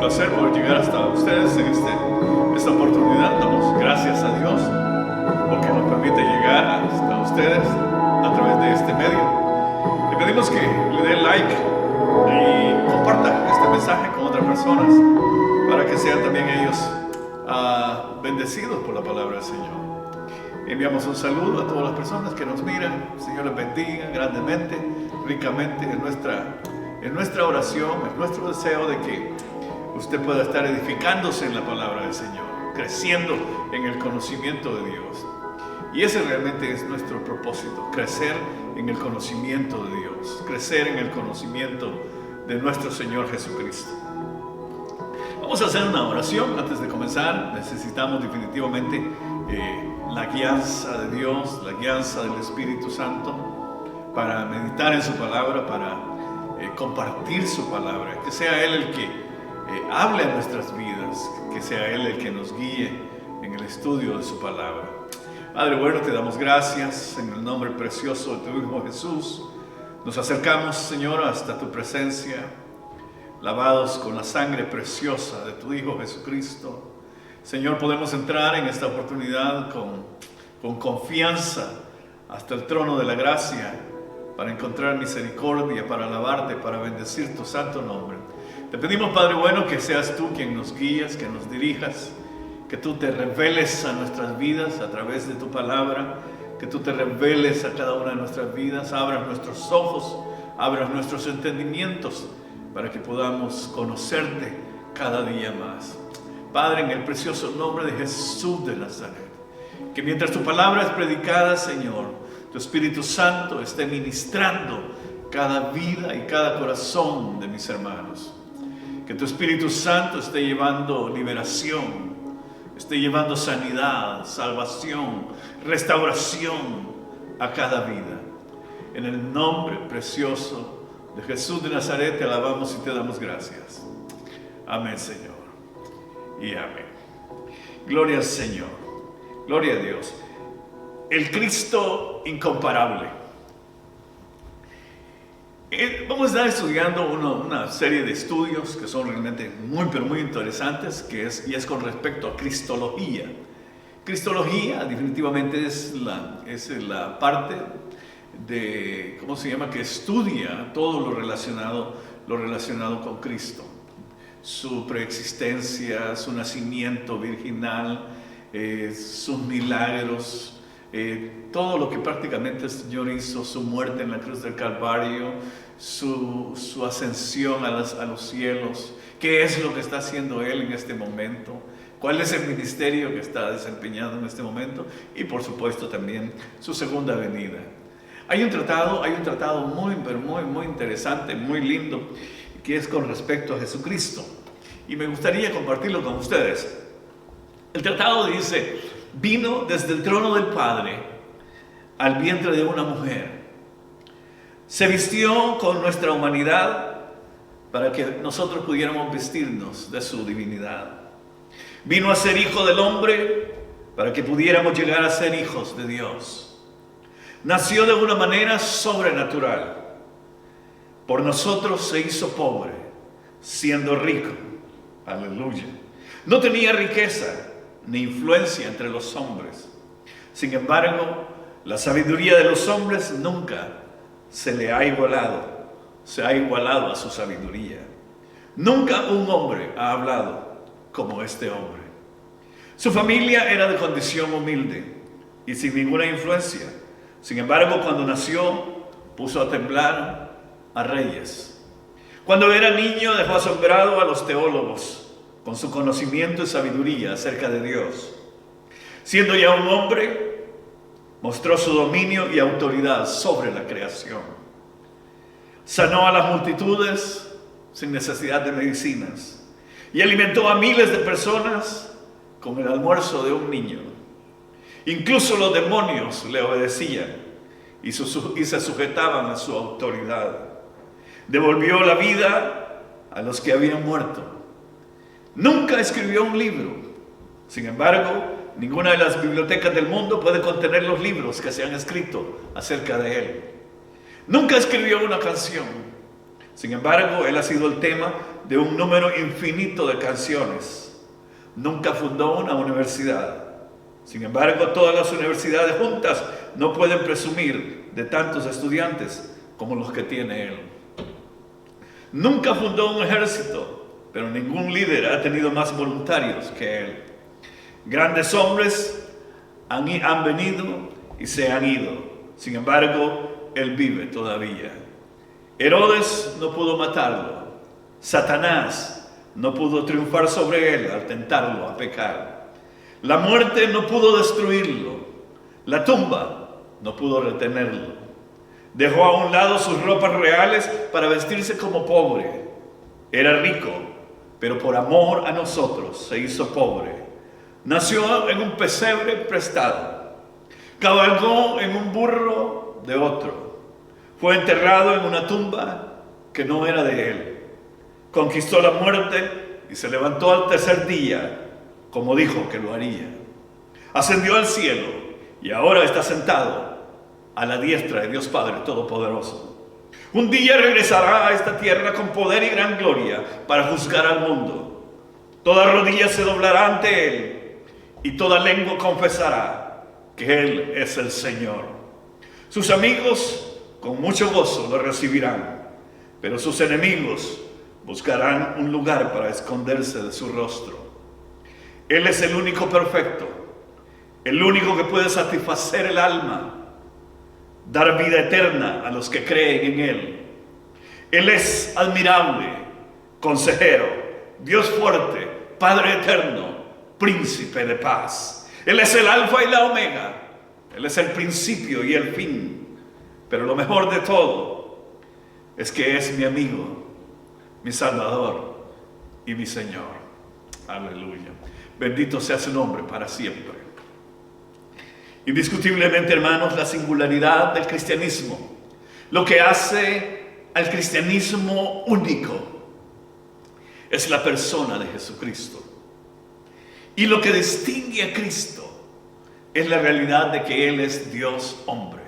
placer poder llegar hasta ustedes en esta oportunidad. Damos gracias a Dios porque nos permite llegar hasta ustedes a través de este medio. Le pedimos que le dé like y comparta este mensaje con otras personas para que sean también ellos bendecidos por la palabra del Señor. Enviamos un saludo a todas las personas que nos miran. El Señor les bendiga grandemente, ricamente en nuestra oración, es nuestro deseo de que usted pueda estar edificándose en la palabra del Señor, creciendo en el conocimiento de Dios. Y ese realmente es nuestro propósito, crecer en el conocimiento de Dios, crecer en el conocimiento de nuestro Señor Jesucristo. Vamos a hacer una oración antes de comenzar. Necesitamos definitivamente la guianza de Dios, la guianza del Espíritu Santo para meditar en su palabra, para compartir su palabra, que sea Él el que hable a nuestras vidas, que sea Él el que nos guíe en el estudio de su palabra. Padre bueno, te damos gracias en el nombre precioso de tu Hijo Jesús. Nos acercamos, Señor, hasta tu presencia, lavados con la sangre preciosa de tu Hijo Jesucristo. Señor, podemos entrar en esta oportunidad con confianza hasta el trono de la gracia para encontrar misericordia, para alabarte, para bendecir tu santo nombre. Te pedimos, Padre bueno, que seas tú quien nos guíes, que nos dirijas, que tú te reveles a nuestras vidas a través de tu palabra, que tú te reveles a cada una de nuestras vidas, abras nuestros ojos, abras nuestros entendimientos para que podamos conocerte cada día más. Padre, en el precioso nombre de Jesús de Nazaret, que mientras tu palabra es predicada, Señor, tu Espíritu Santo esté ministrando cada vida y cada corazón de mis hermanos. Que tu Espíritu Santo esté llevando liberación, esté llevando sanidad, salvación, restauración a cada vida. En el nombre precioso de Jesús de Nazaret te alabamos y te damos gracias. Amén, Señor. Y amén. Gloria al Señor. Gloria a Dios. El Cristo incomparable. Vamos a estar estudiando una serie de estudios que son realmente muy interesantes, y es con respecto a Cristología. Cristología definitivamente es la parte de, ¿cómo se llama?, que estudia todo lo relacionado con Cristo. Su preexistencia, su nacimiento virginal, sus milagros, todo lo que prácticamente el Señor hizo, su muerte en la cruz del Calvario, su ascensión a los cielos, qué es lo que está haciendo Él en este momento, cuál es el ministerio que está desempeñando en este momento y por supuesto también su segunda venida. Hay un tratado muy interesante, muy lindo, que es con respecto a Jesucristo, y me gustaría compartirlo con ustedes. El tratado dice: vino desde el trono del Padre al vientre de una mujer, se vistió con nuestra humanidad para que nosotros pudiéramos vestirnos de su divinidad, vino a ser hijo del hombre para que pudiéramos llegar a ser hijos de Dios, nació de una manera sobrenatural, por nosotros se hizo pobre, siendo rico. Aleluya. No tenía riqueza ni influencia entre los hombres. Sin embargo, la sabiduría de los hombres nunca se ha igualado a su sabiduría. Nunca un hombre ha hablado como este hombre. Su familia era de condición humilde y sin ninguna influencia. Sin embargo, cuando nació, puso a temblar a reyes. Cuando era niño, dejó asombrado a los teólogos con su conocimiento y sabiduría acerca de Dios. Siendo ya un hombre, mostró su dominio y autoridad sobre la creación. Sanó a las multitudes sin necesidad de medicinas y alimentó a miles de personas con el almuerzo de un niño. Incluso los demonios le obedecían y se sujetaban a su autoridad. Devolvió la vida a los que habían muerto. Nunca escribió un libro. Sin embargo, ninguna de las bibliotecas del mundo puede contener los libros que se han escrito acerca de él. Nunca escribió una canción. Sin embargo, él ha sido el tema de un número infinito de canciones. Nunca fundó una universidad. Sin embargo, todas las universidades juntas no pueden presumir de tantos estudiantes como los que tiene él. Nunca fundó un ejército, pero ningún líder ha tenido más voluntarios que él. Grandes hombres han venido y se han ido. Sin embargo, él vive todavía. Herodes no pudo matarlo. Satanás no pudo triunfar sobre él al tentarlo a pecar. La muerte no pudo destruirlo. La tumba no pudo retenerlo. Dejó a un lado sus ropas reales para vestirse como pobre. Era rico, pero por amor a nosotros se hizo pobre. Nació en un pesebre prestado. Cabalgó en un burro de otro. Fue enterrado en una tumba que no era de él. Conquistó la muerte y se levantó al tercer día, como dijo que lo haría. Ascendió al cielo y ahora está sentado a la diestra de Dios Padre Todopoderoso. Un día regresará a esta tierra con poder y gran gloria para juzgar al mundo. Toda rodilla se doblará ante él y toda lengua confesará que él es el Señor. Sus amigos con mucho gozo lo recibirán, pero sus enemigos buscarán un lugar para esconderse de su rostro. Él es el único perfecto, el único que puede satisfacer el alma, dar vida eterna a los que creen en él. Él es admirable, consejero, Dios fuerte, Padre eterno, príncipe de paz. Él es el alfa y la omega. Él es el principio y el fin. Pero lo mejor de todo es que es mi amigo, mi Salvador y mi Señor. Aleluya. Bendito sea su nombre para siempre. Indiscutiblemente, hermanos, la singularidad del cristianismo, lo que hace al cristianismo único, es la persona de Jesucristo. Y lo que distingue a Cristo es la realidad de que Él es Dios hombre.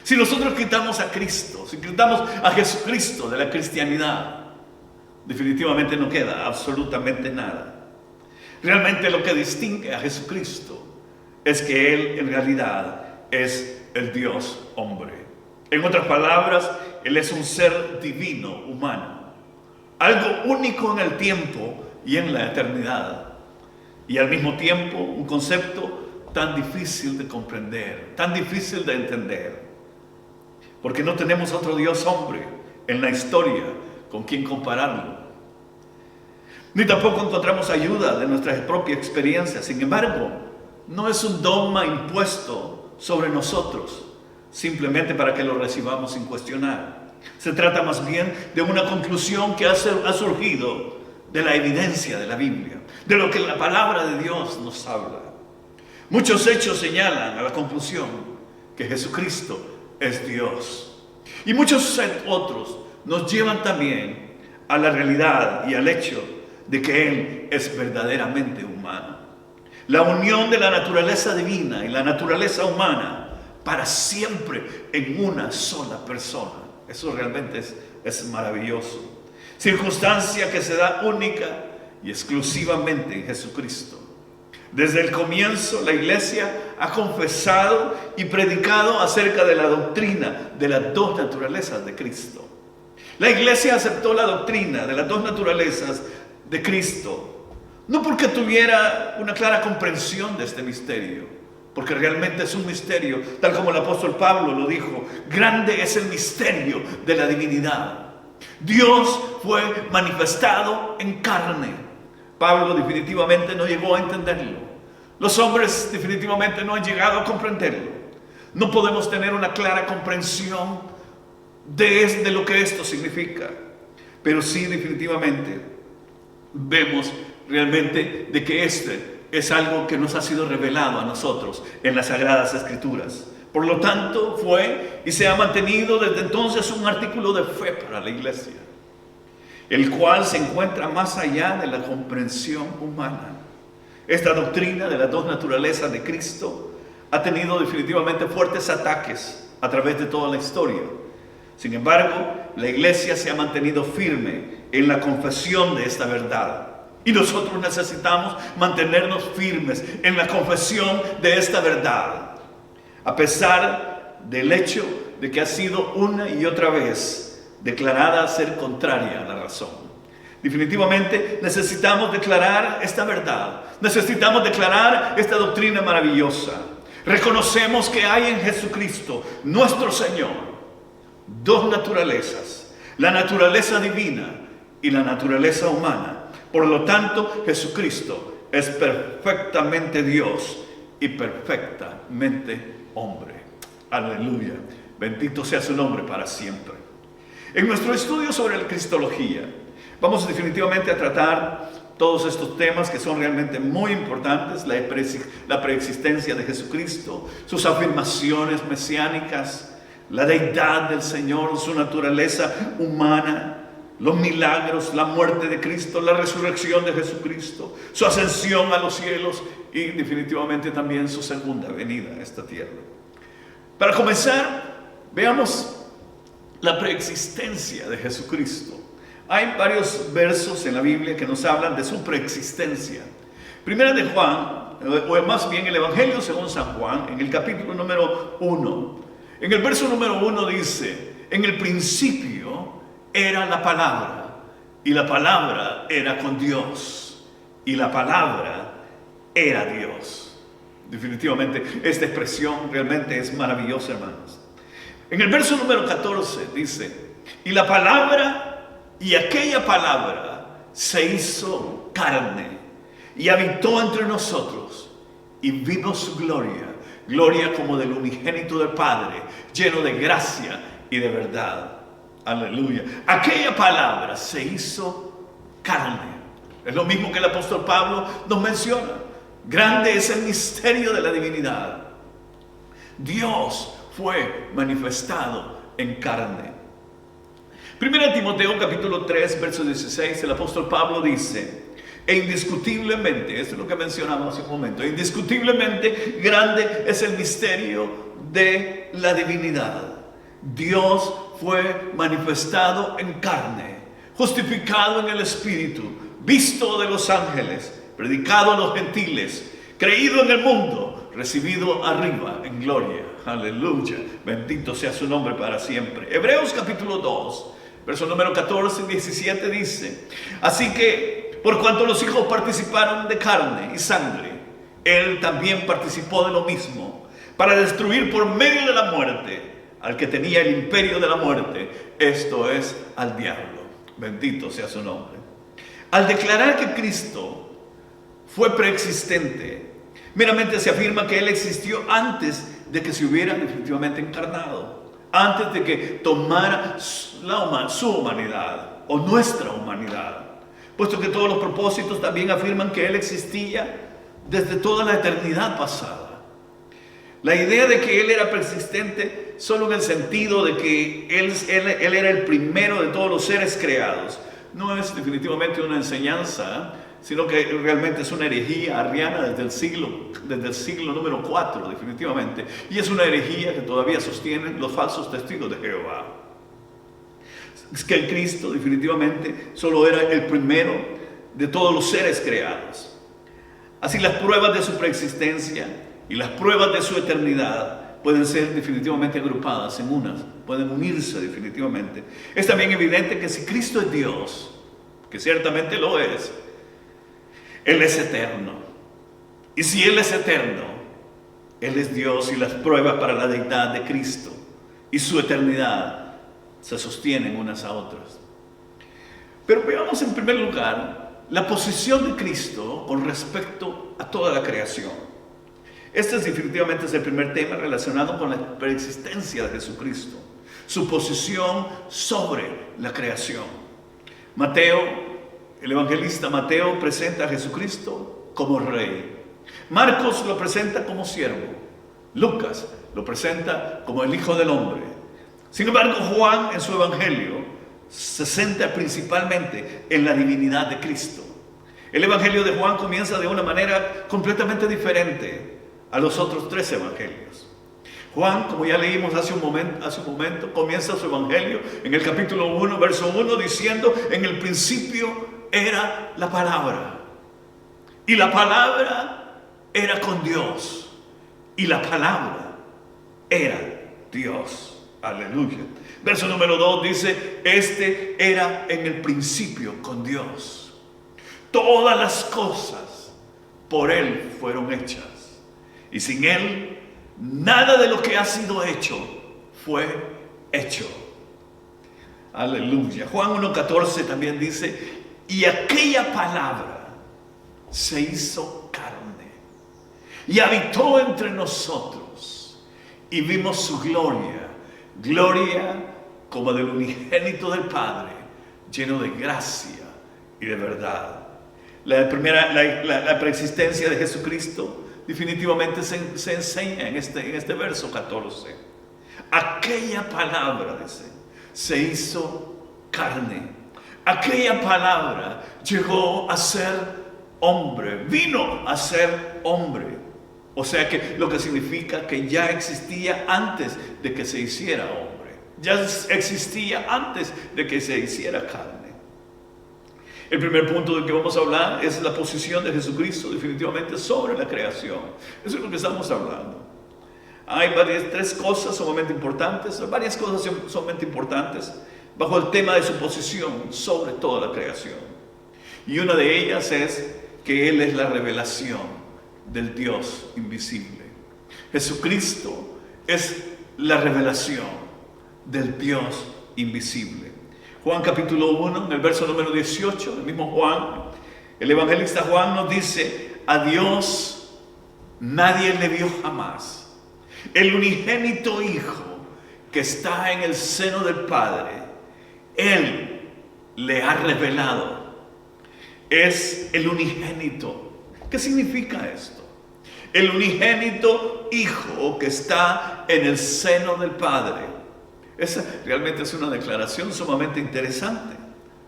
Si nosotros quitamos a Cristo, si quitamos a Jesucristo de la cristianidad, definitivamente no queda absolutamente nada. Realmente lo que distingue a Jesucristo es que Él en realidad es el Dios hombre. En otras palabras, Él es un ser divino, humano, algo único en el tiempo y en la eternidad, y al mismo tiempo un concepto tan difícil de comprender, tan difícil de entender, porque no tenemos otro Dios hombre en la historia con quien compararlo, ni tampoco encontramos ayuda de nuestra propia experiencia. Sin embargo, no es un dogma impuesto sobre nosotros, simplemente para que lo recibamos sin cuestionar. Se trata más bien de una conclusión que ha surgido de la evidencia de la Biblia, de lo que la palabra de Dios nos habla. Muchos hechos señalan a la conclusión que Jesucristo es Dios. Y muchos otros nos llevan también a la realidad y al hecho de que Él es verdaderamente humano. La unión de la naturaleza divina y la naturaleza humana para siempre en una sola persona. Eso realmente es maravilloso. Circunstancia que se da única y exclusivamente en Jesucristo. Desde el comienzo la iglesia ha confesado y predicado acerca de la doctrina de las dos naturalezas de Cristo. La iglesia aceptó la doctrina de las dos naturalezas de Cristo, no porque tuviera una clara comprensión de este misterio, porque realmente es un misterio, tal como el apóstol Pablo lo dijo: grande es el misterio de la divinidad. Dios fue manifestado en carne. Pablo definitivamente no llegó a entenderlo. Los hombres definitivamente no han llegado a comprenderlo. No podemos tener una clara comprensión de lo que esto significa, pero sí definitivamente vemos realmente de que este es algo que nos ha sido revelado a nosotros en las Sagradas Escrituras. Por lo tanto, fue y se ha mantenido desde entonces un artículo de fe para la iglesia, el cual se encuentra más allá de la comprensión humana. Esta doctrina de las dos naturalezas de Cristo ha tenido definitivamente fuertes ataques a través de toda la historia. Sin embargo, la iglesia se ha mantenido firme en la confesión de esta verdad. Y nosotros necesitamos mantenernos firmes en la confesión de esta verdad, a pesar del hecho de que ha sido una y otra vez declarada ser contraria a la razón. Definitivamente necesitamos declarar esta verdad, necesitamos declarar esta doctrina maravillosa. Reconocemos que hay en Jesucristo, nuestro Señor, dos naturalezas, la naturaleza divina y la naturaleza humana. Por lo tanto, Jesucristo es perfectamente Dios y perfectamente hombre. Aleluya. Bendito sea su nombre para siempre. En nuestro estudio sobre la cristología, vamos definitivamente a tratar todos estos temas que son realmente muy importantes: la preexistencia de Jesucristo, sus afirmaciones mesiánicas, la deidad del Señor, su naturaleza humana, los milagros, la muerte de Cristo, la resurrección de Jesucristo, su ascensión a los cielos y definitivamente también su segunda venida a esta tierra. Para comenzar, veamos la preexistencia de Jesucristo. Hay varios versos en la Biblia que nos hablan de su preexistencia. Primera de Juan, o más bien el Evangelio según San Juan, en el capítulo número 1. En el verso número 1 dice: en el principio era la palabra, y la palabra era con Dios, y la palabra era Dios. Definitivamente esta expresión realmente es maravillosa, hermanos. En el verso número 14 dice: y la palabra, y aquella palabra se hizo carne y habitó entre nosotros, y vimos su gloria, gloria como del unigénito del Padre, lleno de gracia y de verdad. Aleluya. Aquella palabra se hizo carne. Es lo mismo que el apóstol Pablo nos menciona. Grande es el misterio de la divinidad. Dios fue manifestado en carne. Primera Timoteo capítulo 3, verso 16, el apóstol Pablo dice: e indiscutiblemente, esto es lo que mencionamos hace un momento, indiscutiblemente grande es el misterio de la divinidad. Dios fue manifestado en carne, justificado en el Espíritu, visto de los ángeles, predicado a los gentiles, creído en el mundo, recibido arriba en gloria. Aleluya, bendito sea su nombre para siempre. Hebreos capítulo 2, verso número 14 y 17 dice: así que por cuanto los hijos participaron de carne y sangre, él también participó de lo mismo, para destruir por medio de la muerte al que tenía el imperio de la muerte, esto es, al diablo. Bendito sea su nombre. Al declarar que Cristo fue preexistente, meramente se afirma que Él existió antes de que se hubiera definitivamente encarnado, antes de que tomara su humanidad o nuestra humanidad, puesto que todos los propósitos también afirman que Él existía desde toda la eternidad pasada. La idea de que Él era preexistente solo en el sentido de que Él era el primero de todos los seres creados no es definitivamente una enseñanza, sino que realmente es una herejía arriana desde el siglo número 4 definitivamente, y es una herejía que todavía sostienen los falsos testigos de Jehová. Es que el Cristo definitivamente solo era el primero de todos los seres creados. Así las pruebas de su preexistencia y las pruebas de su eternidad pueden ser definitivamente agrupadas en unas, pueden unirse definitivamente. Es también evidente que si Cristo es Dios, que ciertamente lo es, Él es eterno. Y si Él es eterno, Él es Dios, y las pruebas para la deidad de Cristo y su eternidad se sostienen unas a otras. Pero veamos en primer lugar la posición de Cristo con respecto a toda la creación. Este definitivamente es el primer tema relacionado con la preexistencia de Jesucristo, su posición sobre la creación. Mateo, el evangelista Mateo, presenta a Jesucristo como rey. Marcos lo presenta como siervo. Lucas lo presenta como el Hijo del Hombre. Sin embargo, Juan en su evangelio se centra principalmente en la divinidad de Cristo. El evangelio de Juan comienza de una manera completamente diferente a los otros tres evangelios. Juan, como ya leímos hace un momento, comienza su evangelio en el capítulo 1, verso 1, diciendo: en el principio era la palabra, y la palabra era con Dios, y la palabra era Dios. Aleluya. Verso número 2 dice: este era en el principio con Dios. Todas las cosas por Él fueron hechas, y sin Él nada de lo que ha sido hecho fue hecho. Aleluya. Juan 1:14 también dice: y aquella palabra se hizo carne y habitó entre nosotros, y vimos su gloria, gloria como del unigénito del Padre, lleno de gracia y de verdad. La preexistencia de Jesucristo definitivamente se enseña en este verso 14. Aquella palabra, dice, se hizo carne. Aquella palabra llegó a ser hombre, vino a ser hombre. O sea que lo que significa que ya existía antes de que se hiciera hombre. Ya existía antes de que se hiciera carne. El primer punto del que vamos a hablar es la posición de Jesucristo definitivamente sobre la creación. Eso es lo que estamos hablando. Hay tres cosas sumamente importantes, varias cosas sumamente importantes bajo el tema de su posición sobre toda la creación. Y una de ellas es que Él es la revelación del Dios invisible. Jesucristo es la revelación del Dios invisible. Juan capítulo 1, en el verso número 18, el mismo Juan, el evangelista Juan nos dice: a Dios nadie le vio jamás. El unigénito Hijo que está en el seno del Padre, Él le ha revelado. Es el unigénito. ¿Qué significa esto? El unigénito Hijo que está en el seno del Padre. Esa realmente es una declaración sumamente interesante.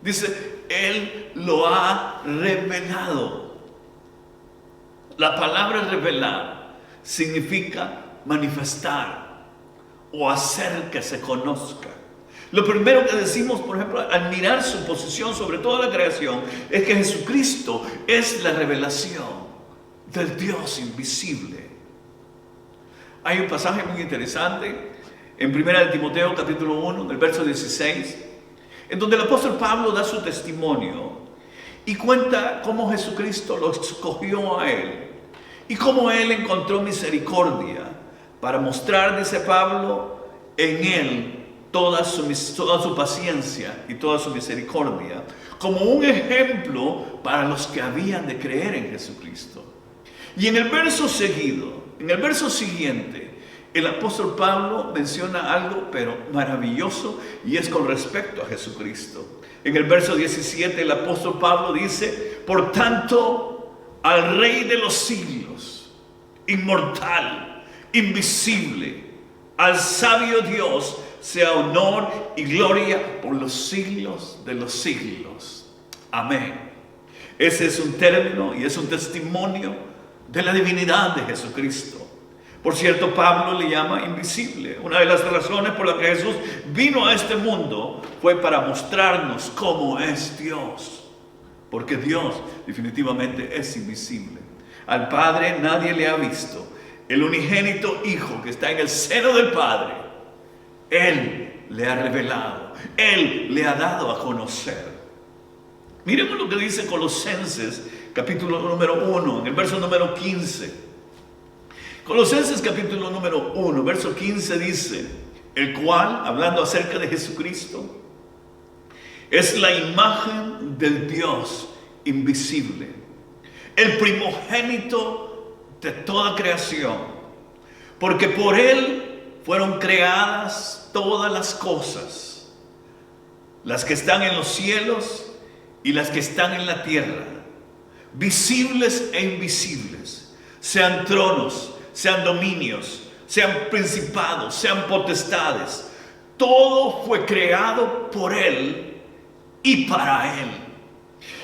Dice: Él lo ha revelado. La palabra revelar significa manifestar o hacer que se conozca. Lo primero que decimos, por ejemplo, al mirar su posición sobre toda la creación, es que Jesucristo es la revelación del Dios invisible. Hay un pasaje muy interesante en 1 Timoteo capítulo 1, en el verso 16, en donde el apóstol Pablo da su testimonio y cuenta cómo Jesucristo lo escogió a él y cómo él encontró misericordia para mostrar, dice Pablo, en él toda su paciencia y toda su misericordia, como un ejemplo para los que habían de creer en Jesucristo. Y en el verso siguiente, el apóstol Pablo menciona algo pero maravilloso, y es con respecto a Jesucristo. En el verso 17 el apóstol Pablo dice: por tanto, al Rey de los siglos, inmortal, invisible, al sabio Dios, sea honor y gloria por los siglos de los siglos. Amén. Ese es un término y es un testimonio de la divinidad de Jesucristo. Por cierto, Pablo le llama invisible. Una de las razones por las que Jesús vino a este mundo fue para mostrarnos cómo es Dios. Porque Dios definitivamente es invisible. Al Padre nadie le ha visto. El unigénito Hijo que está en el seno del Padre, Él le ha revelado. Él le ha dado a conocer. Miremos lo que dice Colosenses capítulo número 1, en el verso número 15. Colosenses capítulo número 1, verso 15 dice: el cual, hablando acerca de Jesucristo, es la imagen del Dios invisible, el primogénito de toda creación, porque por Él fueron creadas todas las cosas, las que están en los cielos y las que están en la tierra, visibles e invisibles, sean tronos, sean dominios, sean principados, sean potestades. Todo fue creado por Él y para Él.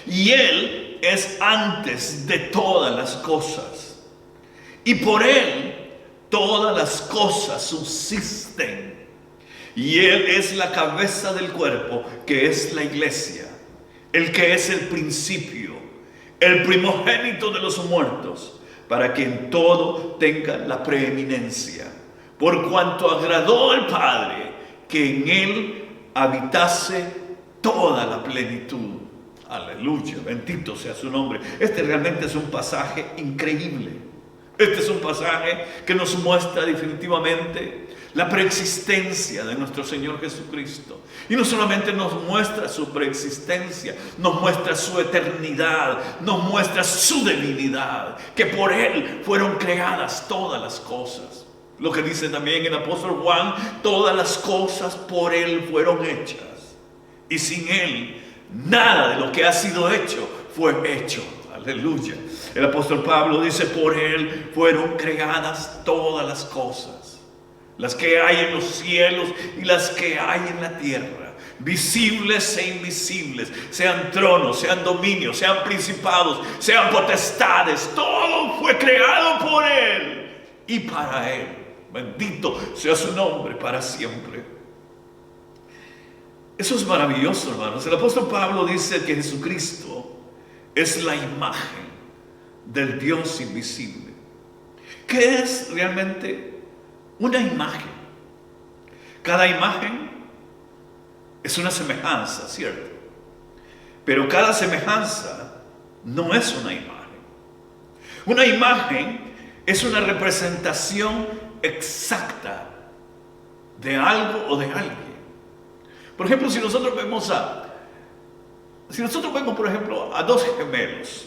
Y Él es antes de todas las cosas. Y por Él todas las cosas subsisten. Y Él es la cabeza del cuerpo, que es la iglesia, el que es el principio, el primogénito de los muertos, para que en todo tenga la preeminencia. Por cuanto agradó al Padre que en Él habitase toda la plenitud. Aleluya, bendito sea su nombre. Este realmente es un pasaje increíble. Este es un pasaje que nos muestra definitivamente la preexistencia de nuestro Señor Jesucristo. Y no solamente nos muestra su preexistencia, nos muestra su eternidad, nos muestra su divinidad, que por Él fueron creadas todas las cosas. Lo que dice también el apóstol Juan, todas las cosas por Él fueron hechas. Y sin Él, nada de lo que ha sido hecho fue hecho. Aleluya. El apóstol Pablo dice, por Él fueron creadas todas las cosas, las que hay en los cielos y las que hay en la tierra, visibles e invisibles, sean tronos, sean dominios, sean principados, sean potestades, todo fue creado por Él y para Él. Bendito sea su nombre para siempre. Eso es maravilloso, hermanos. El apóstol Pablo dice que Jesucristo es la imagen del Dios invisible. ¿Qué es realmente una imagen? Cada imagen es una semejanza, ¿cierto? Pero cada semejanza no es una imagen. Una imagen es una representación exacta de algo o de alguien. Por ejemplo, si nosotros vemos, por ejemplo, a dos gemelos,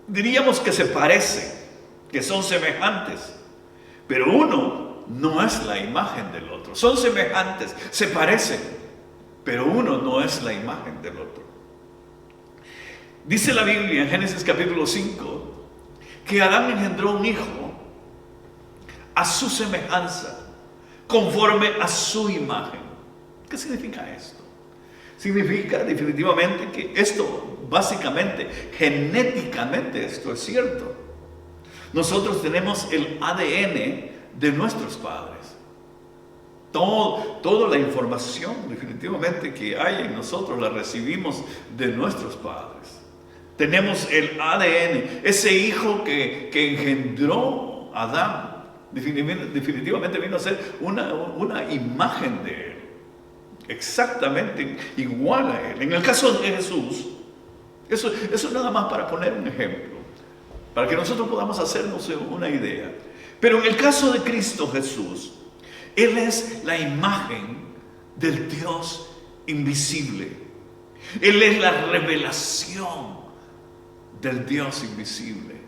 diríamos que se parecen, que son semejantes, pero uno no es la imagen del otro. Son semejantes, se parecen, pero uno no es la imagen del otro. Dice la Biblia en Génesis capítulo 5 que Adán engendró un hijo a su semejanza, conforme a su imagen. ¿Qué significa esto? Significa definitivamente que esto, básicamente, genéticamente, esto es cierto. Nosotros tenemos el ADN de nuestros padres. Toda la información definitivamente que hay en nosotros la recibimos de nuestros padres. Tenemos el ADN, ese hijo que engendró a Adán. Definitivamente vino a ser una imagen de Él, exactamente igual a Él. En el caso de Jesús, eso nada más para poner un ejemplo, para que nosotros podamos hacernos una idea. Pero en el caso de Cristo Jesús, Él es la imagen del Dios invisible. Él es la revelación del Dios invisible.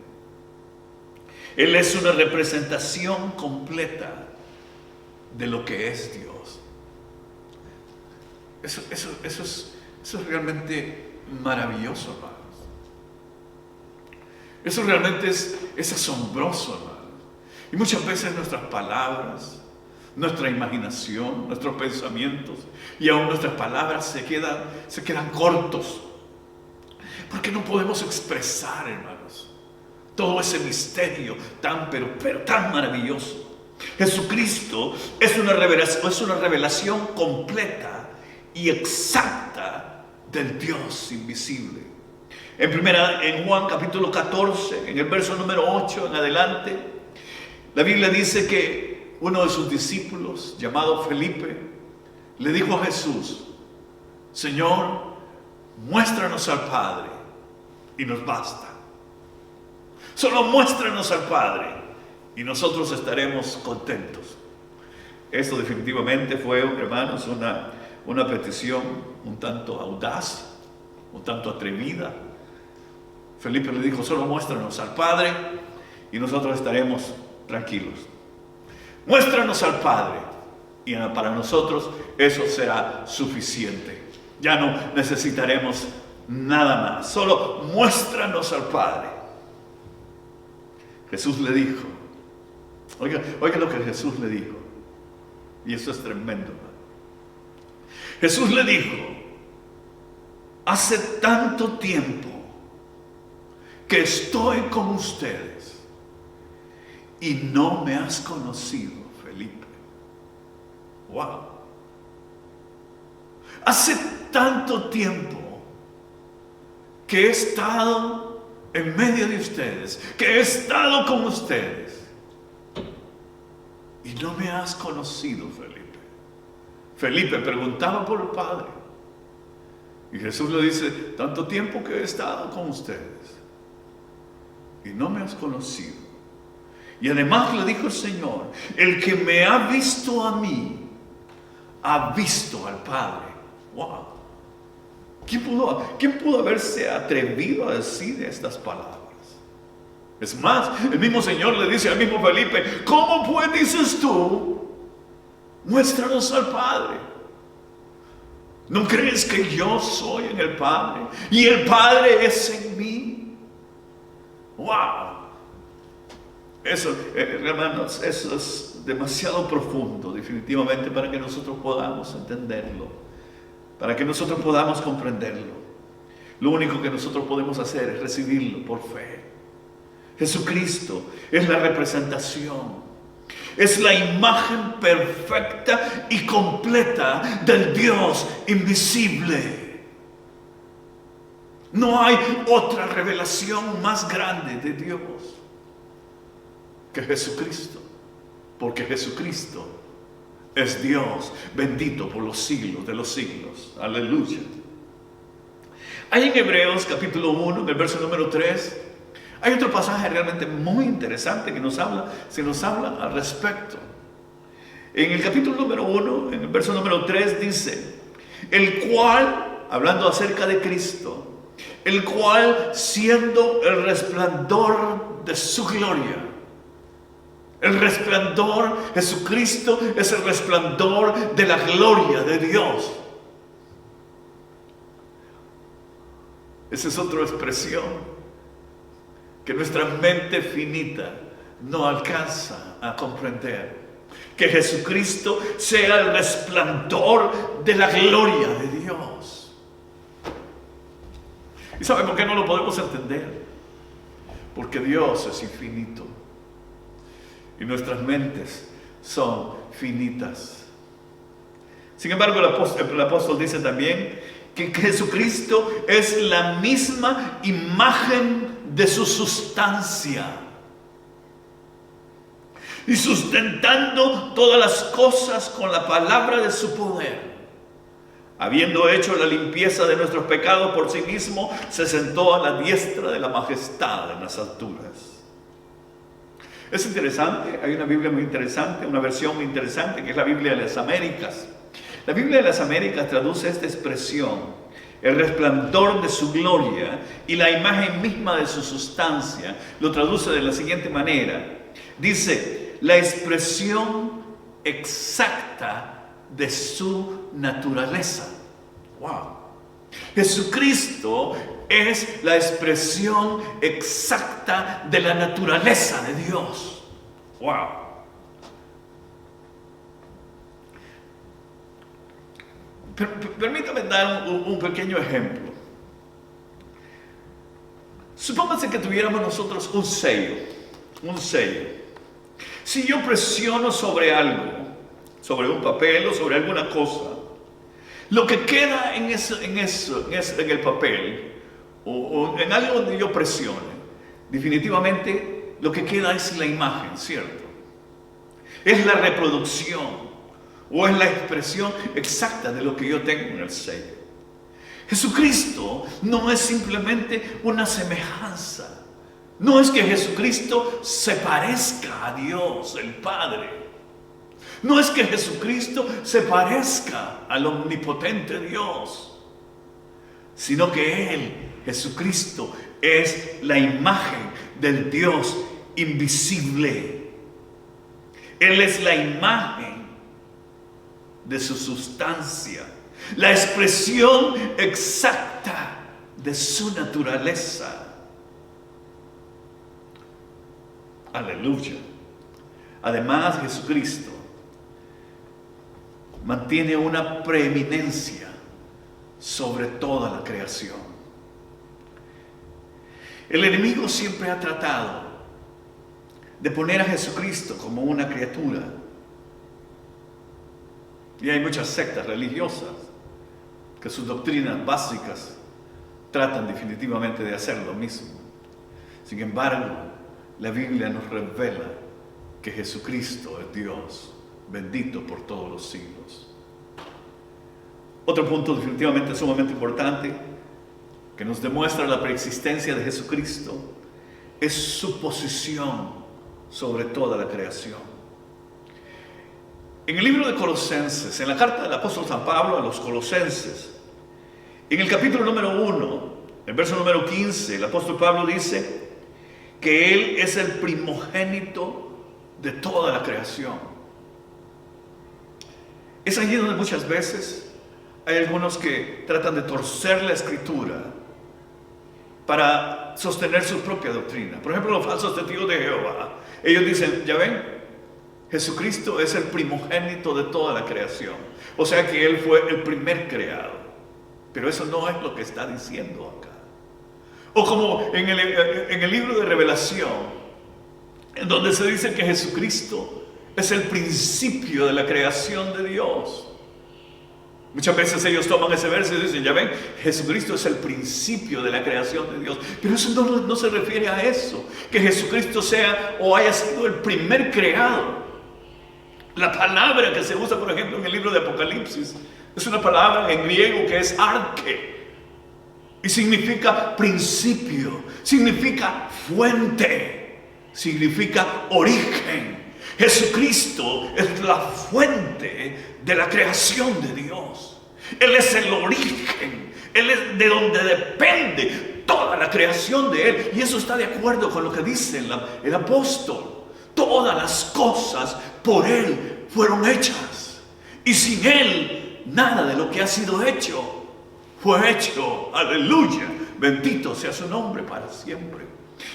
Él es una representación completa de lo que es Dios. Eso es realmente maravilloso, hermanos. Eso realmente es asombroso, hermanos. Y muchas veces nuestras palabras, nuestra imaginación, nuestros pensamientos y aún nuestras palabras se quedan cortos, porque no podemos expresar, hermanos, todo ese misterio pero tan maravilloso. Jesucristo es una revelación completa y exacta del Dios invisible. En Juan capítulo 14, en el verso número 8 en adelante, la Biblia dice que uno de sus discípulos, llamado Felipe, le dijo a Jesús: Señor, muéstranos al Padre y nos basta. Solo muéstranos al Padre y nosotros estaremos contentos. Esto definitivamente fue, hermanos, una petición un tanto audaz, un tanto atrevida. Felipe le dijo: solo muéstranos al Padre y nosotros estaremos tranquilos. Muéstranos al Padre y para nosotros eso será suficiente. Ya no necesitaremos nada más. Solo muéstranos al Padre. Jesús le dijo, oiga lo que Jesús le dijo, y eso es tremendo, hermano. Jesús le dijo: hace tanto tiempo que estoy con ustedes y no me has conocido, Felipe. Wow. Hace tanto tiempo que he estado en medio de ustedes, que he estado con ustedes, y no me has conocido, Felipe. Felipe preguntaba por el Padre. Y Jesús le dice, tanto tiempo que he estado con ustedes y no me has conocido. Y además le dijo el Señor, el que me ha visto a mí, ha visto al Padre. Wow. ¿Quién pudo haberse atrevido a decir estas palabras? Es más, el mismo Señor le dice al mismo Felipe, ¿cómo pues dices tú? Muéstranos al Padre. ¿No crees que yo soy en el Padre y el Padre es en mí? ¡Wow! Eso, hermanos, eso es demasiado profundo, definitivamente, para que nosotros podamos entenderlo, para que nosotros podamos comprenderlo. Lo único que nosotros podemos hacer es recibirlo por fe. Jesucristo es la representación, es la imagen perfecta y completa del Dios invisible. No hay otra revelación más grande de Dios que Jesucristo, porque Jesucristo es Dios bendito por los siglos de los siglos. Aleluya. Hay en Hebreos capítulo 1, en el verso número 3, hay otro pasaje realmente muy interesante que se nos habla al respecto. En el capítulo número 1, en el verso número 3 dice, el cual, hablando acerca de Cristo, el cual siendo el resplandor de su gloria, el resplandor, Jesucristo es el resplandor de la gloria de Dios. Esa es otra expresión que nuestra mente finita no alcanza a comprender. Que Jesucristo sea el resplandor de la gloria de Dios. ¿Y saben por qué no lo podemos entender? Porque Dios es infinito y nuestras mentes son finitas. Sin embargo, el apóstol dice también que Jesucristo es la misma imagen de su sustancia, y sustentando todas las cosas con la palabra de su poder, habiendo hecho la limpieza de nuestros pecados por sí mismo, se sentó a la diestra de la majestad en las alturas. Es interesante, hay una Biblia muy interesante, una versión muy interesante, que es la Biblia de las Américas. La Biblia de las Américas traduce esta expresión, el resplandor de su gloria y la imagen misma de su sustancia, lo traduce de la siguiente manera. Dice, la expresión exacta de su naturaleza. ¡Wow! Jesucristo es la expresión exacta de la naturaleza de Dios. ¡Wow! Permítame dar un pequeño ejemplo. Supóngase que tuviéramos nosotros un sello. Si yo presiono sobre algo, sobre un papel o sobre alguna cosa, lo que queda en el papel o en algo donde yo presione, definitivamente lo que queda es la imagen, ¿cierto? Es la reproducción o es la expresión exacta de lo que yo tengo en el sello. Jesucristo no es simplemente una semejanza. No es que Jesucristo se parezca a Dios, el Padre. No es que Jesucristo se parezca al omnipotente Dios, sino que Él, Jesucristo, es la imagen del Dios invisible. Él es la imagen de su sustancia, la expresión exacta de su naturaleza. Aleluya. Además, Jesucristo mantiene una preeminencia sobre toda la creación. El enemigo siempre ha tratado de poner a Jesucristo como una criatura. Y hay muchas sectas religiosas que sus doctrinas básicas tratan definitivamente de hacer lo mismo. Sin embargo, la Biblia nos revela que Jesucristo es Dios, bendito por todos los siglos. Otro punto definitivamente sumamente importante que nos demuestra la preexistencia de Jesucristo es su posición sobre toda la creación. En el libro de Colosenses, en la carta del apóstol San Pablo a los Colosenses, en el capítulo número 1, el verso número 15, el apóstol Pablo dice que Él es el primogénito de toda la creación. Es allí donde muchas veces hay algunos que tratan de torcer la Escritura para sostener su propia doctrina. Por ejemplo, los falsos testigos de Jehová. Ellos dicen, ya ven, Jesucristo es el primogénito de toda la creación. O sea que Él fue el primer creado. Pero eso no es lo que está diciendo acá. O como en el libro de Revelación, en donde se dice que Jesucristo es el principio de la creación de Dios. Muchas veces ellos toman ese verso y dicen, ya ven, Jesucristo es el principio de la creación de Dios. Pero eso no se refiere a eso, que Jesucristo sea o haya sido el primer creado. La palabra que se usa, por ejemplo, en el libro de Apocalipsis, es una palabra en griego que es arche. Y significa principio, significa fuente, significa origen. Jesucristo es la fuente de la creación de Dios. Él es el origen, Él es de donde depende toda la creación de Él. Y eso está de acuerdo con lo que dice el apóstol. Todas las cosas por Él fueron hechas. Y sin Él, nada de lo que ha sido hecho fue hecho. Aleluya. Bendito sea su nombre para siempre.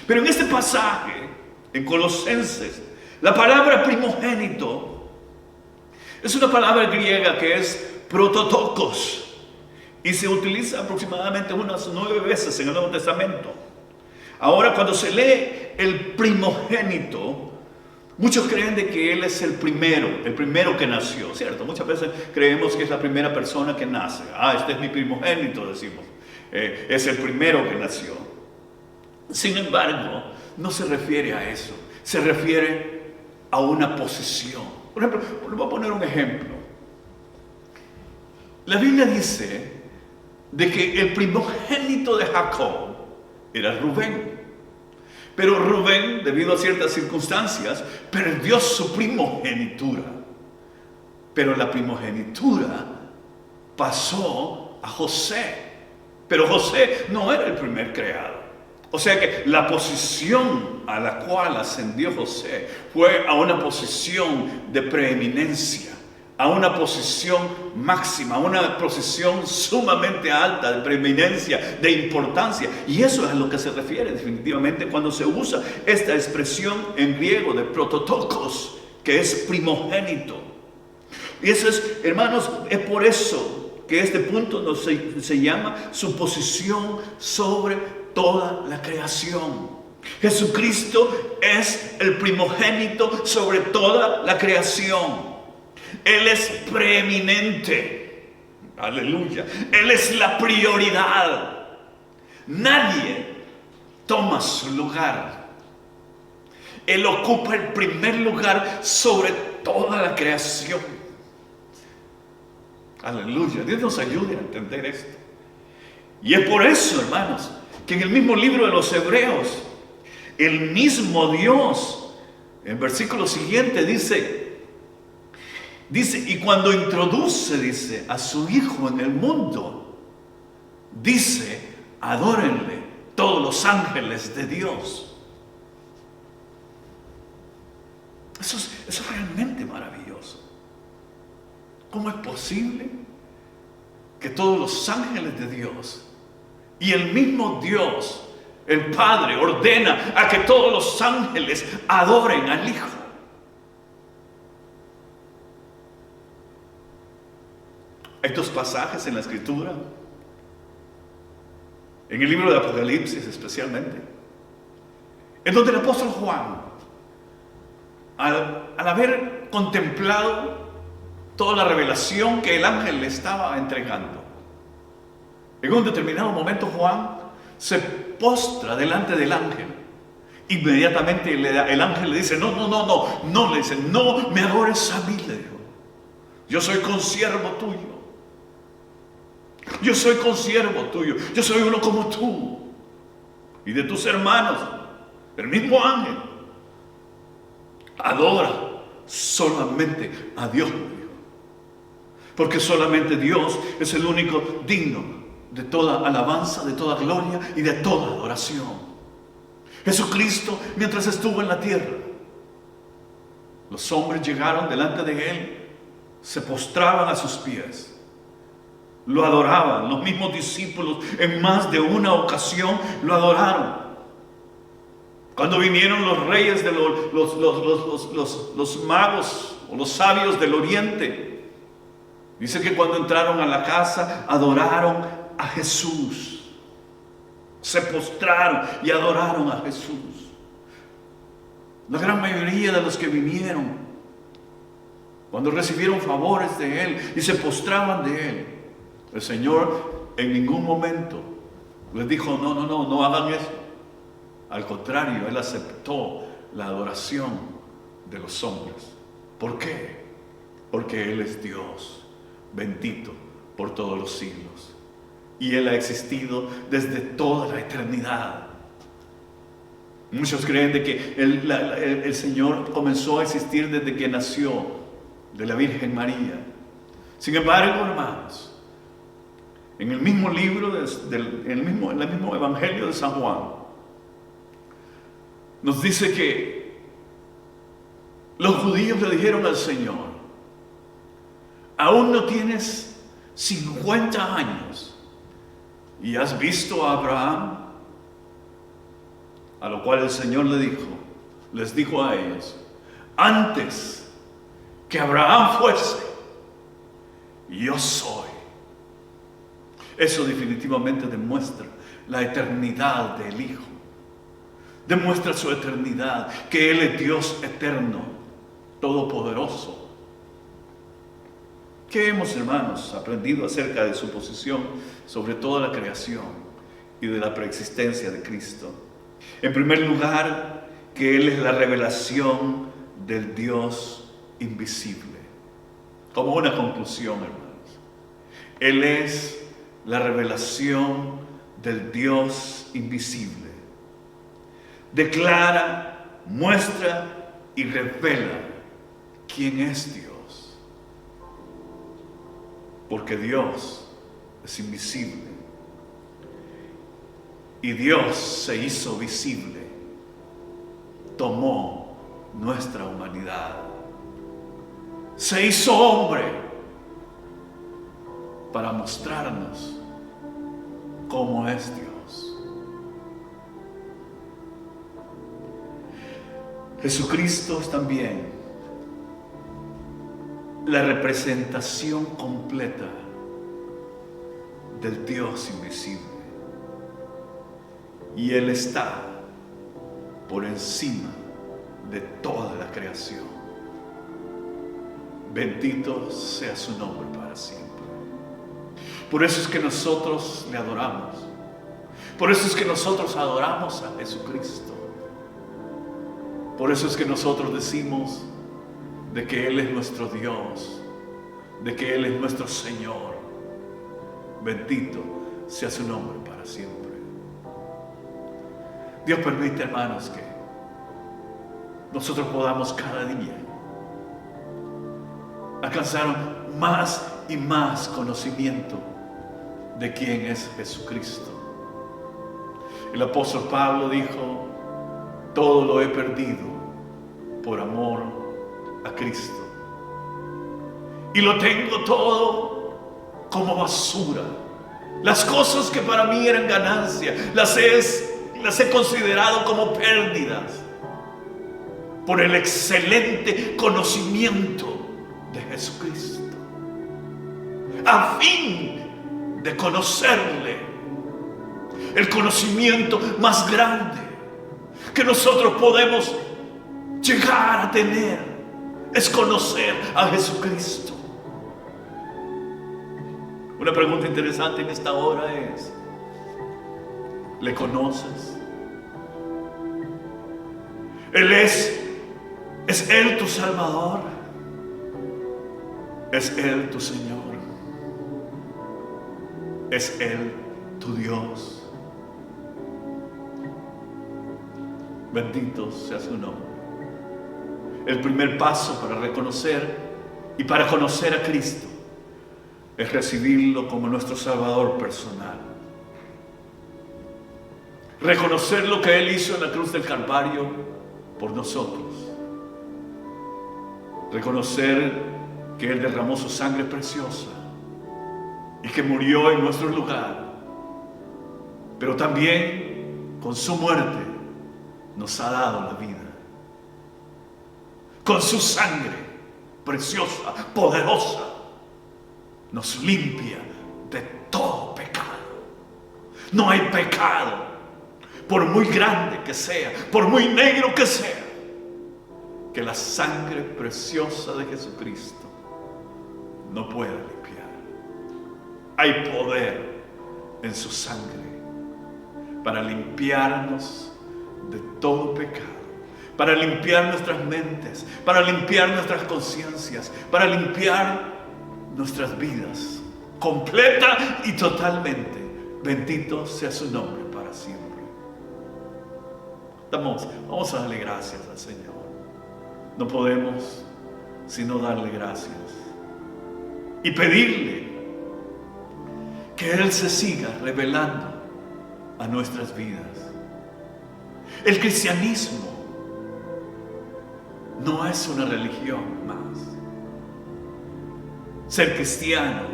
Pero en este pasaje, en Colosenses, la palabra primogénito es una palabra griega que es prototokos y se utiliza aproximadamente unas 9 veces en el Nuevo Testamento. Ahora, cuando se lee el primogénito, muchos creen de que Él es el primero que nació, ¿cierto? Muchas veces creemos que es la primera persona que nace. Este es mi primogénito, decimos. Es el primero que nació. Sin embargo, no se refiere a eso. Se refiere a una posición. Por ejemplo, les voy a poner un ejemplo. La Biblia dice de que el primogénito de Jacob era Rubén. Pero Rubén, debido a ciertas circunstancias, perdió su primogenitura. Pero la primogenitura pasó a José. Pero José no era el primer creado. O sea que la posición a la cual ascendió José fue a una posición de preeminencia, a una posición máxima, a una posición sumamente alta de preeminencia, de importancia. Y eso es a lo que se refiere definitivamente cuando se usa esta expresión en griego de prototokos, que es primogénito. Y eso es, hermanos, es por eso que este punto se llama su posición sobre toda la creación. Jesucristo es el primogénito sobre toda la creación. Él es preeminente. Aleluya. Él es la prioridad. Nadie toma su lugar. Él ocupa el primer lugar sobre toda la creación. Aleluya. Dios nos ayude a entender esto. Y es por eso, hermanos, que en el mismo libro de los Hebreos, el mismo Dios, en el versículo siguiente dice, y cuando introduce, dice, a su Hijo en el mundo, dice, adórenle todos los ángeles de Dios. Eso es realmente maravilloso. ¿Cómo es posible que todos los ángeles de Dios y el mismo Dios, el Padre, ordena a que todos los ángeles adoren al Hijo? Hay 2 pasajes en la Escritura, en el libro de Apocalipsis especialmente, en donde el apóstol Juan al haber contemplado toda la revelación que el ángel le estaba entregando, en un determinado momento Juan se postra delante del ángel. Inmediatamente el ángel le dice, no, le dice, no me adores a mí, le dijo. Yo soy consiervo tuyo. Yo soy consiervo tuyo. Yo soy uno como tú y de tus hermanos. El mismo ángel adora solamente a Dios, porque solamente Dios es el único digno de toda alabanza, de toda gloria y de toda adoración. Jesucristo, mientras estuvo en la tierra, los hombres llegaron delante de Él, se postraban a sus pies, lo adoraban. Los mismos discípulos en más de una ocasión lo adoraron. Cuando vinieron los reyes de los magos o los sabios del oriente, dice que cuando entraron a la casa adoraron a Jesús. Se postraron y adoraron a Jesús. La gran mayoría de los que vinieron, cuando recibieron favores de Él y se postraban de Él, el Señor en ningún momento les dijo, no hagan eso. Al contrario, Él aceptó la adoración de los hombres. ¿Por qué? Porque Él es Dios, bendito por todos los siglos. Y Él ha existido desde toda la eternidad. Muchos creen de que el Señor comenzó a existir desde que nació de la Virgen María. Sin embargo, hermanos, en el mismo libro, en el mismo Evangelio de San Juan, nos dice que los judíos le dijeron al Señor, aún no tienes 50 años y has visto a Abraham. A lo cual el Señor les dijo a ellos, antes que Abraham fuese, yo soy. Eso definitivamente demuestra la eternidad del Hijo. Demuestra su eternidad, que Él es Dios eterno, todopoderoso. ¿Qué hemos, hermanos, aprendido acerca de su posición sobre toda la creación y de la preexistencia de Cristo? En primer lugar, que Él es la revelación del Dios invisible. Como una conclusión, hermanos, Él es la revelación del Dios invisible. Declara, muestra y revela quién es Dios. Porque Dios es invisible. Y Dios se hizo visible, tomó nuestra humanidad, se hizo hombre para mostrarnos cómo es Dios. Jesucristo es también la representación completa del Dios invisible. Y Él está por encima de toda la creación. Bendito sea su nombre para siempre. Por eso es que nosotros le adoramos. Por eso es que nosotros adoramos a Jesucristo. Por eso es que nosotros decimos de que Él es nuestro Dios, de que Él es nuestro Señor. Bendito sea su nombre para siempre. Dios permite, hermanos, que nosotros podamos cada día alcanzar más y más conocimiento de quién es Jesucristo. El apóstol Pablo dijo, todo lo he perdido por amor a Cristo. Y lo tengo todo como basura. Las cosas que para mí eran ganancia, las he considerado como pérdidas por el excelente conocimiento de Jesucristo, a fin de conocerle, el conocimiento más grande que nosotros podemos llegar a tener es conocer a Jesucristo. Una pregunta interesante en esta hora es: ¿le conoces? ¿Es Él tu Salvador? ¿Es Él tu Señor? ¿Es Él tu Dios? Bendito sea su nombre. El primer paso para reconocer y para conocer a Cristo es recibirlo como nuestro Salvador personal. Reconocer lo que Él hizo en la cruz del Calvario por nosotros. Reconocer que Él derramó su sangre preciosa y que murió en nuestro lugar. Pero también con su muerte nos ha dado la vida. Con su sangre preciosa, poderosa, nos limpia de todo pecado. No hay pecado, por muy grande que sea, por muy negro que sea, que la sangre preciosa de Jesucristo no pueda limpiar. Hay poder en su sangre para limpiarnos de todo pecado, para limpiar nuestras mentes, para limpiar nuestras conciencias, para limpiar nuestras vidas completa y totalmente. Bendito sea su nombre para siempre. Vamos a darle gracias al Señor. No podemos sino darle gracias y pedirle que Él se siga revelando a nuestras vidas. El cristianismo no es una religión más. Ser cristiano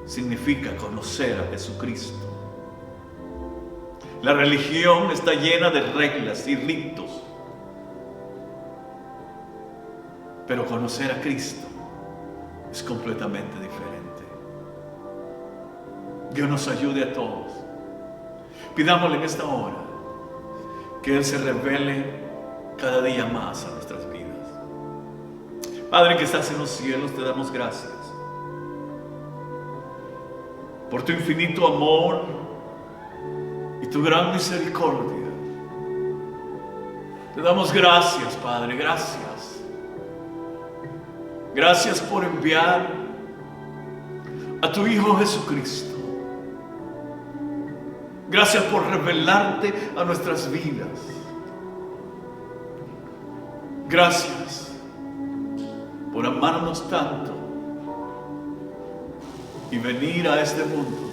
significa conocer a Jesucristo. La religión está llena de reglas y ritos, pero conocer a Cristo es completamente diferente. Dios nos ayude a todos. Pidámosle en esta hora que Él se revele cada día más a nuestras vidas. Padre que estás en los cielos, te damos gracias por tu infinito amor y tu gran misericordia. Te damos gracias, Padre, gracias. Gracias por enviar a tu Hijo Jesucristo. Gracias por revelarte a nuestras vidas. Gracias por amarnos tanto y venir a este mundo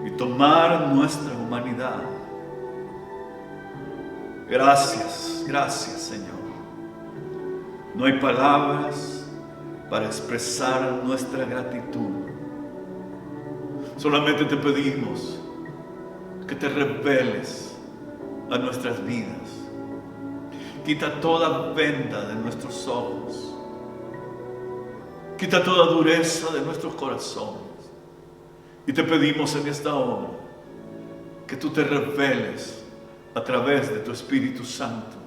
y tomar nuestra humanidad. Gracias, gracias, Señor. No hay palabras para expresar nuestra gratitud. Solamente te pedimos que te reveles a nuestras vidas. Quita toda venda de nuestros ojos. Quita toda dureza de nuestros corazones. Y te pedimos en esta hora que tú te reveles a través de tu Espíritu Santo.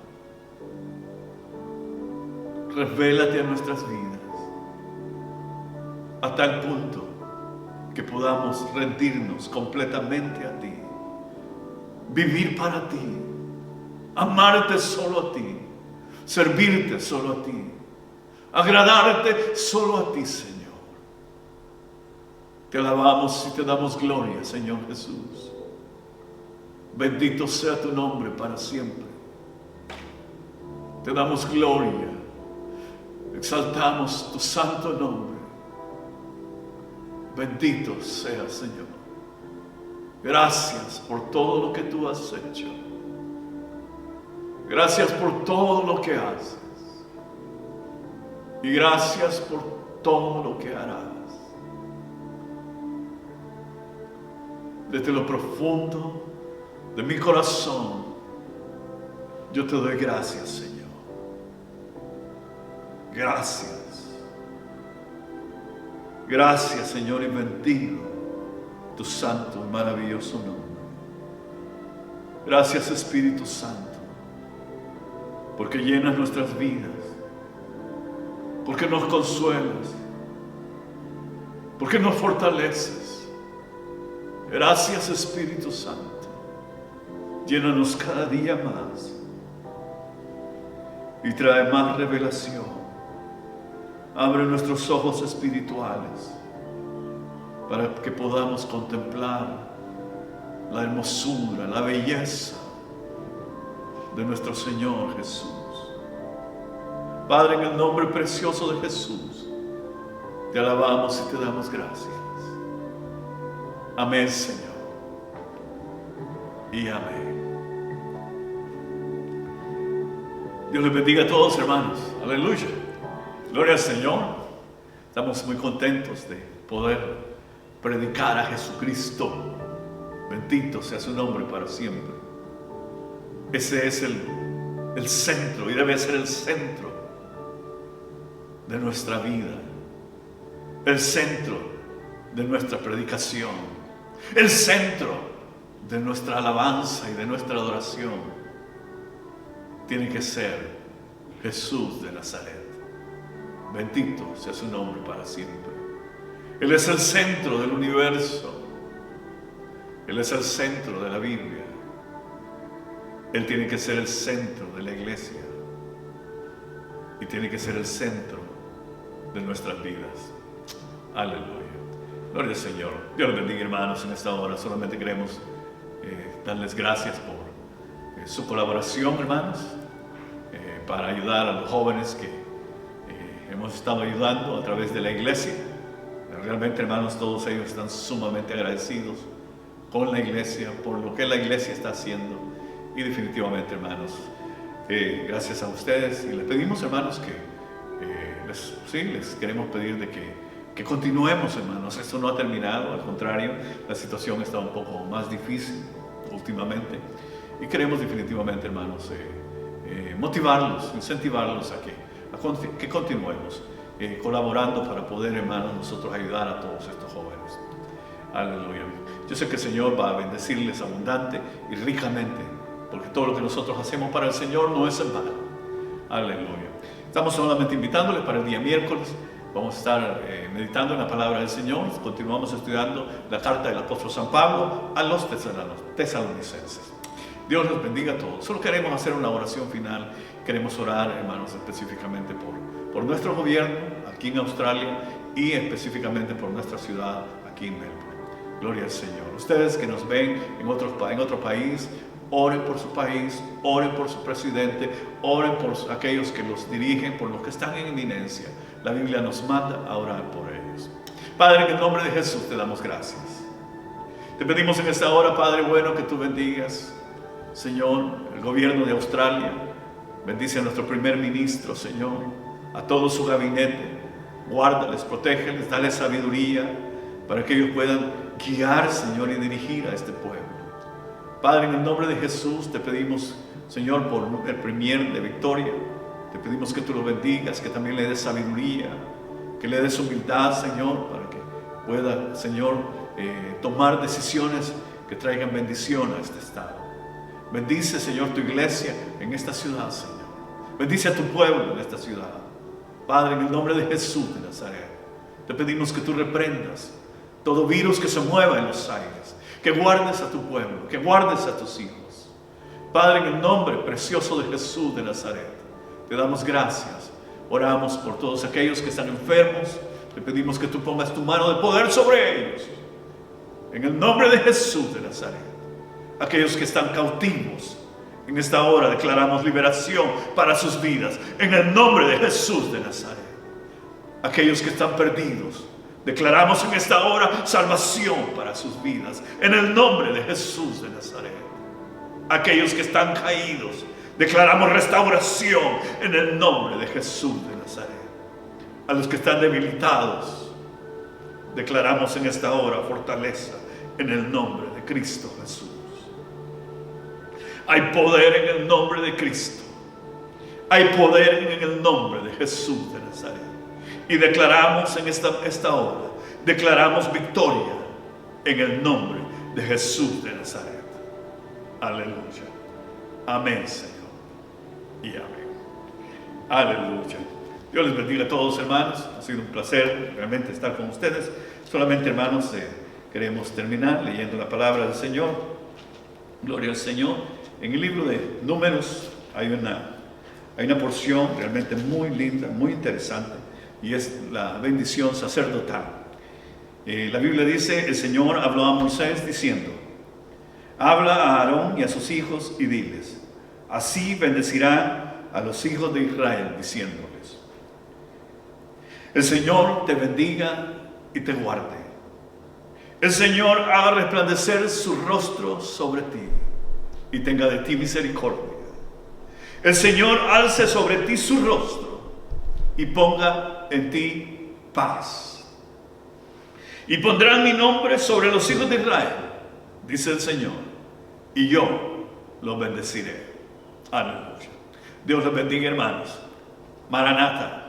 Revélate a nuestras vidas a tal punto que podamos rendirnos completamente a ti, vivir para ti, amarte solo a ti, servirte solo a ti, agradarte solo a ti, Señor. Te alabamos y te damos gloria, Señor Jesús. Bendito sea tu nombre para siempre. Te damos gloria, exaltamos tu santo nombre. Bendito sea, Señor. Gracias por todo lo que tú has hecho. Gracias por todo lo que haces. Y gracias por todo lo que harás. Desde lo profundo de mi corazón, yo te doy gracias, Señor. Gracias. Gracias, Señor, y bendigo tu santo y maravilloso nombre. Gracias, Espíritu Santo. porque llenas nuestras vidas, porque nos consuelas, porque nos fortaleces. Gracias, Espíritu Santo. Llénanos cada día más y trae más revelación. Abre nuestros ojos espirituales para que podamos contemplar la hermosura, la belleza de nuestro Señor Jesús. Padre, en el nombre precioso de Jesús, te alabamos y te damos gracias. Amén, Señor. Y amén. Dios les bendiga a todos, hermanos. Aleluya. Gloria al Señor. Estamos muy contentos de poder predicar a Jesucristo. Bendito sea su nombre para siempre. Ese es el centro, y debe ser el centro de nuestra vida, el centro de nuestra predicación, el centro de nuestra alabanza y de nuestra adoración. Tiene que ser Jesús de Nazaret. Bendito sea su nombre para siempre. Él es el centro del universo. Él es el centro de la Biblia. Él tiene que ser el centro de la iglesia. Y tiene que ser el centro de nuestras vidas. Aleluya. Gloria al Señor. Dios les bendiga, hermanos, en esta hora. Solamente queremos darles gracias por su colaboración, hermanos, para ayudar a los jóvenes que hemos estado ayudando a través de la iglesia. Realmente, hermanos, todos ellos están sumamente agradecidos con la iglesia, por lo que la iglesia está haciendo. Y definitivamente, hermanos, gracias a ustedes. Y les pedimos, hermanos, que les queremos pedir de que continuemos, hermanos. Esto no ha terminado, al contrario, la situación está un poco más difícil últimamente. Y queremos definitivamente, hermanos, motivarlos, incentivarlos a que continuemos colaborando para poder, hermanos, nosotros ayudar a todos estos jóvenes. Aleluya. Yo sé que el Señor va a bendecirles abundante y ricamente, porque todo lo que nosotros hacemos para el Señor no es en vano. Aleluya. Estamos solamente invitándoles para el día miércoles. Vamos a estar meditando en la palabra del Señor. Continuamos estudiando la carta del apóstol San Pablo a los tesalonicenses. Dios los bendiga a todos. Solo queremos hacer una oración final. Queremos orar, hermanos, específicamente por nuestro gobierno aquí en Australia y específicamente por nuestra ciudad aquí en Melbourne. Gloria al Señor. Ustedes que nos ven en otro país, oren por su país, oren por su presidente, oren por aquellos que los dirigen, por los que están en eminencia. La Biblia nos manda a orar por ellos. Padre, en el nombre de Jesús te damos gracias. Te pedimos en esta hora, Padre bueno, que tú bendigas, Señor, el gobierno de Australia. Bendice a nuestro primer ministro, Señor, a todo su gabinete. Guárdales, protégeles, dale sabiduría para que ellos puedan guiar, Señor, y dirigir a este pueblo. Padre, en el nombre de Jesús te pedimos, Señor, por el premier de Victoria. Te pedimos que tú lo bendigas, que también le des sabiduría, que le des humildad, Señor, para que pueda, Señor, tomar decisiones que traigan bendición a este estado. Bendice, Señor, tu iglesia en esta ciudad, Señor. Bendice a tu pueblo en esta ciudad. Padre, en el nombre de Jesús de Nazaret, te pedimos que tú reprendas todo virus que se mueva en los aires, que guardes a tu pueblo, que guardes a tus hijos. Padre, en el nombre precioso de Jesús de Nazaret, te damos gracias. Oramos por todos aquellos que están enfermos. Te pedimos que tú pongas tu mano de poder sobre ellos. En el nombre de Jesús de Nazaret. Aquellos que están cautivos, en esta hora declaramos liberación para sus vidas. En el nombre de Jesús de Nazaret. Aquellos que están perdidos, declaramos en esta hora salvación para sus vidas. En el nombre de Jesús de Nazaret. Aquellos que están caídos, declaramos restauración en el nombre de Jesús de Nazaret. A los que están debilitados, declaramos en esta hora fortaleza en el nombre de Cristo Jesús. Hay poder en el nombre de Cristo. Hay poder en el nombre de Jesús de Nazaret. Y declaramos en esta hora, declaramos victoria en el nombre de Jesús de Nazaret. Aleluya. Amén, Señor. Y amén. Aleluya. Dios les bendiga a todos, hermanos. Ha sido un placer realmente estar con ustedes. Solamente, hermanos, queremos terminar leyendo la palabra del Señor. Gloria al Señor. En el libro de Números hay una porción realmente muy linda, muy interesante, y es la bendición sacerdotal. La Biblia dice: el Señor habló a Moisés diciendo: habla a Aarón y a sus hijos y diles: así bendecirán a los hijos de Israel, diciéndoles: el Señor te bendiga y te guarde. El Señor haga resplandecer su rostro sobre ti y tenga de ti misericordia. El Señor alce sobre ti su rostro y ponga en ti paz. Y pondrán mi nombre sobre los hijos de Israel, dice el Señor, y yo los bendeciré. Aleluya. Dios los bendiga, hermanos. Maranata.